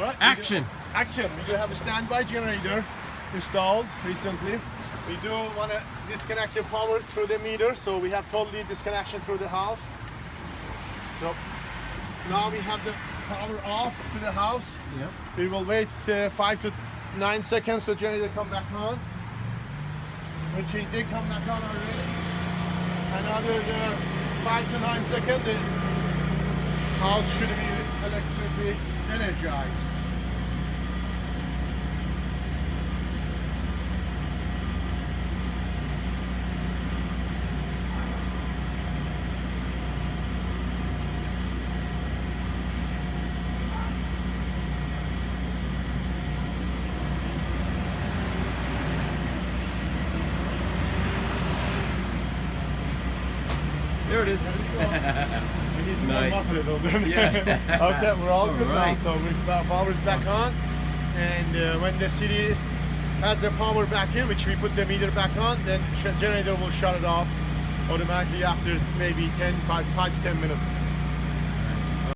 All right. Action. Action. We do have a standby generator installed recently. We do want to disconnect the power through the meter, so we have totally disconnection through the house. So now we have the power off to the house. Yep. We will wait 5 to 9 seconds so the generator come back on. Which it did come back on already. Another 5 to 9 seconds, the house should be electrically energized. There it is. We need to Nice. warm up a little bit. Yeah. Okay, we're all good right. now. So our power's back on, and when the city has the power back in, which we put the meter back on, then generator will shut it off automatically after maybe 5 to 10 minutes.